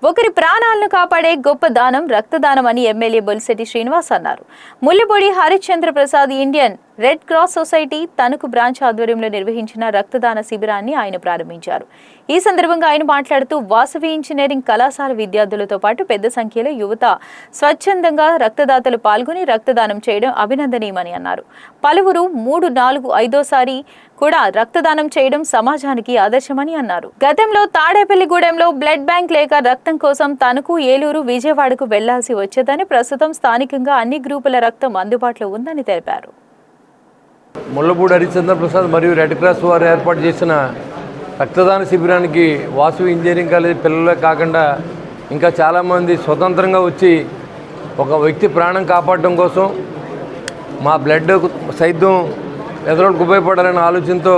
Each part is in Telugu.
ఒకరి ప్రాణాలను కాపాడే గొప్ప దానం రక్తదానం అని ఎమ్మెల్యే బొలిశెట్టి శ్రీనివాస్ అన్నారు. Mullipudi Harishchandra Prasad Indian red cross society Tanuku branch ఆధ్వర్యంలో నిర్వహించిన రక్తదాన శిబిరాన్ని ఆయన ప్రారంభించారు. ఈ సందర్భంగా ఆయన మాట్లాడుతూ వాసవి ఇంజనీరింగ్ కళాశాల విద్యార్థులతో పాటు పెద్ద సంఖ్యలో యువత స్వచ్ఛందంగా రక్తదాతలు పాల్గొని రక్తదానం చేయడం అభినందనీయమని అన్నారు. పలువురు 3, 4, 5సారి కూడా రక్తదానం చేయడం సమాజానికి ఆదర్శమని అన్నారు. గతంలో తాడేపల్లిగూడెంలో బ్లడ్ బ్యాంక్ లేక రక్తం కోసం తణుకు, ఏలూరు, విజయవాడకు వెళ్లాల్సి వచ్చేదని, ప్రస్తుతం స్థానికంగా అన్ని గ్రూపుల రక్తం అందుబాటులో ఉందని తెలిపారు. ముల్లపూడి హరిశ్చంద్ర ప్రసాద్ మరియు రెడ్ క్రాస్ వారు ఏర్పాటు చేసిన రక్తదాన శిబిరానికి వాసవి ఇంజనీరింగ్ కాలేజీ పిల్లలే కాకుండా ఇంకా చాలామంది స్వతంత్రంగా వచ్చి ఒక వ్యక్తి ప్రాణం కాపాడటం కోసం మా బ్లడ్ సైతం ఎదురోళ్ళకు ఉపయోగపడాలనే ఆలోచనతో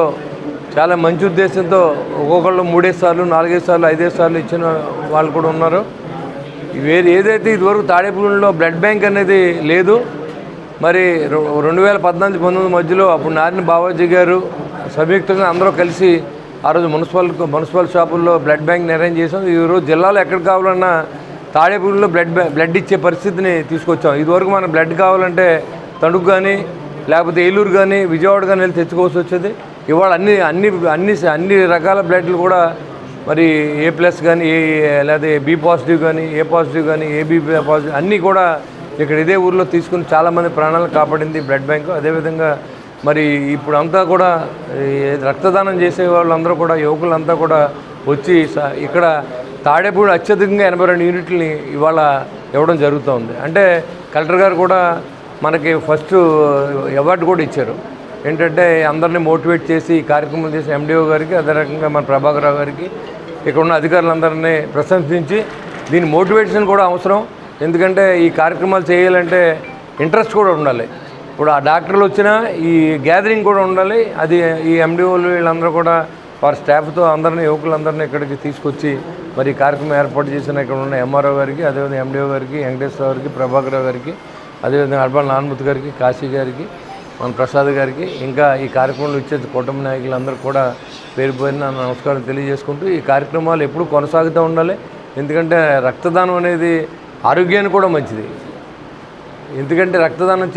చాలా మంచి ఉద్దేశంతో ఒక్కొక్కళ్ళు 3 సార్లు 4 సార్లు 5 సార్లు ఇచ్చిన వాళ్ళు కూడా ఉన్నారు. ఏదైతే ఇదివరకు తాడేపల్లిలో బ్లడ్ బ్యాంక్ అనేది లేదు, మరి 2014-19 మధ్యలో అప్పుడు నారిన బావాజీ గారు సంయుక్తంగా అందరూ కలిసి ఆ రోజు మున్సిపల్ షాపుల్లో బ్లడ్ బ్యాంక్ అరేంజ్ చేసాం. ఈరోజు జిల్లాలో ఎక్కడ కావాలన్నా తాడేపల్లిలో బ్లడ్ ఇచ్చే పరిస్థితిని తీసుకొచ్చాం. ఇదివరకు మనం బ్లడ్ కావాలంటే తణుకు కానీ లేకపోతే ఏలూరు కానీ విజయవాడ కానీ వెళ్ళి తెచ్చుకోవాల్సి వచ్చేది. ఇవాళ అన్ని రకాల బ్లడ్లు కూడా మరి A+ కానీ లేదా B పాజిటివ్ కానీ A పాజిటివ్ కానీ AB పాజిటివ్ అన్నీ కూడా ఇక్కడ ఇదే ఊర్లో తీసుకుని చాలామంది ప్రాణాలను కాపాడింది బ్లడ్ బ్యాంకు. అదేవిధంగా మరి ఇప్పుడు అంతా కూడా రక్తదానం చేసే వాళ్ళందరూ కూడా యువకులంతా కూడా వచ్చి ఇక్కడ తాడేపూడి అత్యధికంగా 82 యూనిట్లని ఇవాళ ఇవ్వడం జరుగుతుంది. అంటే కలెక్టర్ గారు కూడా మనకి ఫస్ట్ అవార్డు కూడా ఇచ్చారు. ఏంటంటే అందరినీ మోటివేట్ చేసి ఈ కార్యక్రమం చేసిన MDO గారికి, అదే రకంగా మన ప్రభాకర్ రావు గారికి, ఇక్కడ ఉన్న అధికారులందరినీ ప్రశంసించి దీని మోటివేషన్ కూడా అవసరం. ఎందుకంటే ఈ కార్యక్రమాలు చేయాలంటే ఇంట్రెస్ట్ కూడా ఉండాలి. ఇప్పుడు ఆ డాక్టర్లు వచ్చినా ఈ గ్యాదరింగ్ కూడా ఉండాలి. అది ఈ MDOలు వీళ్ళందరూ కూడా వారి స్టాఫ్తో అందరినీ యువకులందరినీ ఇక్కడికి తీసుకొచ్చి మరి ఈ కార్యక్రమం ఏర్పాటు చేసిన ఇక్కడ ఉన్న MRO గారికి, అదేవిధంగా MDO గారికి, వెంకటేశ్వర గారికి, ప్రభాకర్ రావు గారికి, అదేవిధంగా అర్బన్ నాన్మూర్తి గారికి, కాశీ గారికి, మన ప్రసాద్ గారికి, ఇంకా ఈ కార్యక్రమంలో ఇచ్చే కుటుంబ నాయకులందరూ కూడా పేరు పేరున నమస్కారం తెలియజేసుకుంటూ ఈ కార్యక్రమాలు ఎప్పుడూ కొనసాగుతూ ఉండాలి. ఎందుకంటే రక్తదానం అనేది ఆరోగ్యానికి కూడా మంచిది. ఎందుకంటే రక్తదానం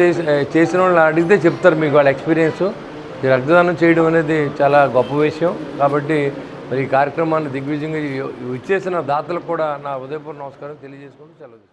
చేసిన వాళ్ళు అడిగితే చెప్తారు మీకు వాళ్ళ ఎక్స్పీరియన్స్. ఈ రక్తదానం చేయడం అనేది చాలా గొప్ప విషయం. కాబట్టి మరి ఈ కార్యక్రమాన్ని దిగ్విజయంగా ఇచ్చేసిన దాతలకు కూడా నా ఉదయపూర్వ నమస్కారం తెలియజేసుకుంటూ సెలవు.